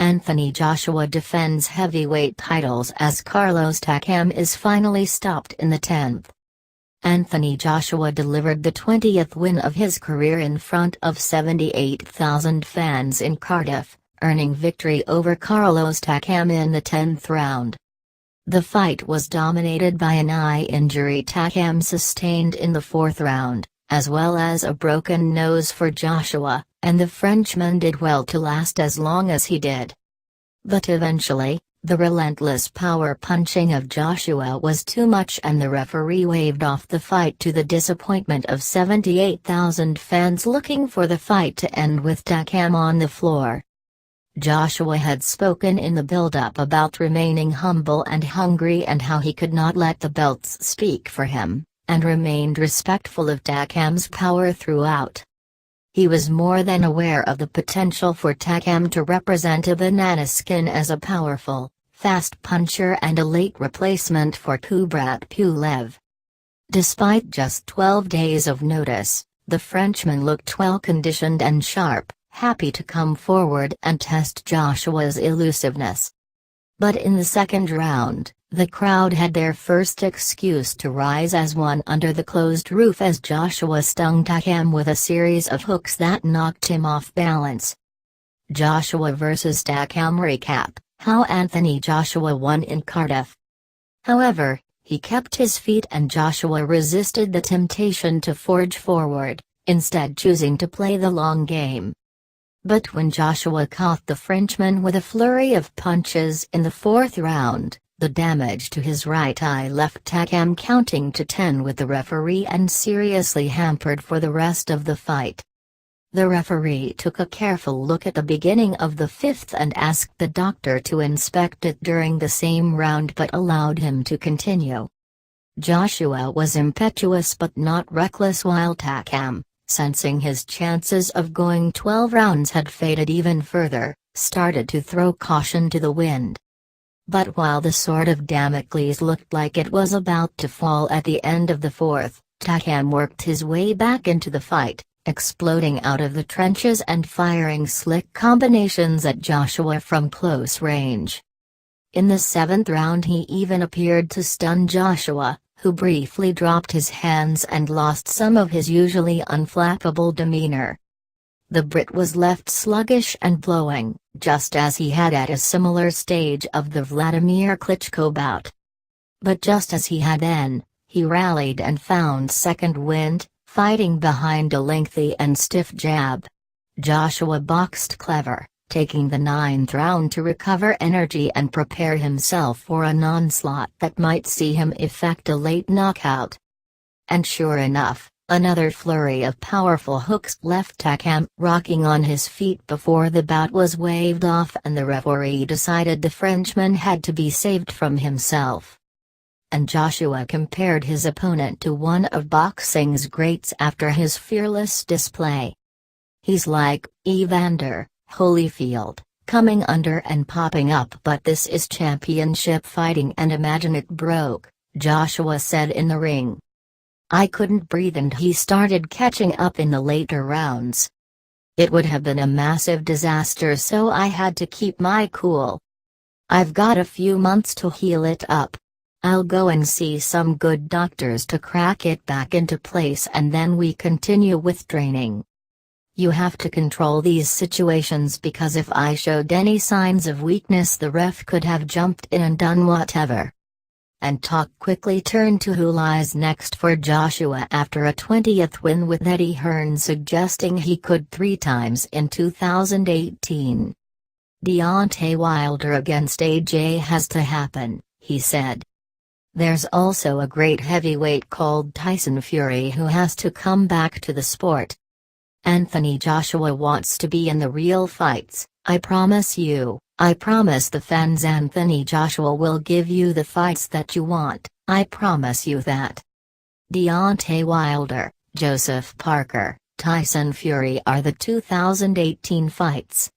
Anthony Joshua defends heavyweight titles as Carlos Takam is finally stopped in the 10th. Anthony Joshua delivered the 20th win of his career in front of 78,000 fans in Cardiff, earning victory over Carlos Takam in the 10th round. The fight was dominated by an eye injury Takam sustained in the 4th round, as well as a broken nose for Joshua, and the Frenchman did well to last as long as he did. But eventually, the relentless power punching of Joshua was too much and the referee waved off the fight to the disappointment of 78,000 fans looking for the fight to end with Takam on the floor. Joshua had spoken in the build-up about remaining humble and hungry and how he could not let the belts speak for him, and remained respectful of Takam's power throughout. He was more than aware of the potential for Takam to represent a banana skin as a powerful, fast puncher and a late replacement for Kubrat Pulev. Despite just 12 days of notice, the Frenchman looked well-conditioned and sharp, happy to come forward and test Joshua's elusiveness. But in the 2nd round, the crowd had their first excuse to rise as one under the closed roof as Joshua stung Takam with a series of hooks that knocked him off balance. Joshua vs Takam recap: how Anthony Joshua won in Cardiff. However, he kept his feet and Joshua resisted the temptation to forge forward, instead choosing to play the long game. But when Joshua caught the Frenchman with a flurry of punches in the 4th round, the damage to his right eye left Takam counting to 10 with the referee and seriously hampered for the rest of the fight. The referee took a careful look at the beginning of the 5th and asked the doctor to inspect it during the same round but allowed him to continue. Joshua was impetuous but not reckless while Takam, sensing his chances of going 12 rounds had faded even further, started to throw caution to the wind. But while the sword of Damocles looked like it was about to fall at the end of the 4th, Takam worked his way back into the fight, exploding out of the trenches and firing slick combinations at Joshua from close range. In the 7th round he even appeared to stun Joshua, who briefly dropped his hands and lost some of his usually unflappable demeanor. The Brit was left sluggish and blowing, just as he had at a similar stage of the Vladimir Klitschko bout. But just as he had then, he rallied and found second wind, fighting behind a lengthy and stiff jab. Joshua boxed clever, taking the 9th round to recover energy and prepare himself for an onslaught that might see him effect a late knockout. And sure enough, another flurry of powerful hooks left Takam rocking on his feet before the bout was waved off and the referee decided the Frenchman had to be saved from himself. And Joshua compared his opponent to one of boxing's greats after his fearless display. "He's like Evander Holyfield, coming under and popping up, but this is championship fighting and imagine it broke," Joshua said in the ring. "I couldn't breathe and he started catching up in the later rounds. It would have been a massive disaster, so I had to keep my cool. I've got a few months to heal it up. I'll go and see some good doctors to crack it back into place and then we continue with training. You have to control these situations because if I showed any signs of weakness the ref could have jumped in and done whatever." And talk quickly turned to who lies next for Joshua after a 20th win with Eddie Hearn suggesting he could 3 times in 2018. "Deontay Wilder against AJ has to happen," he said. "There's also a great heavyweight called Tyson Fury who has to come back to the sport. Anthony Joshua wants to be in the real fights, I promise you. I promise the fans Anthony Joshua will give you the fights that you want, I promise you that." Deontay Wilder, Joseph Parker, Tyson Fury are the 2018 fights.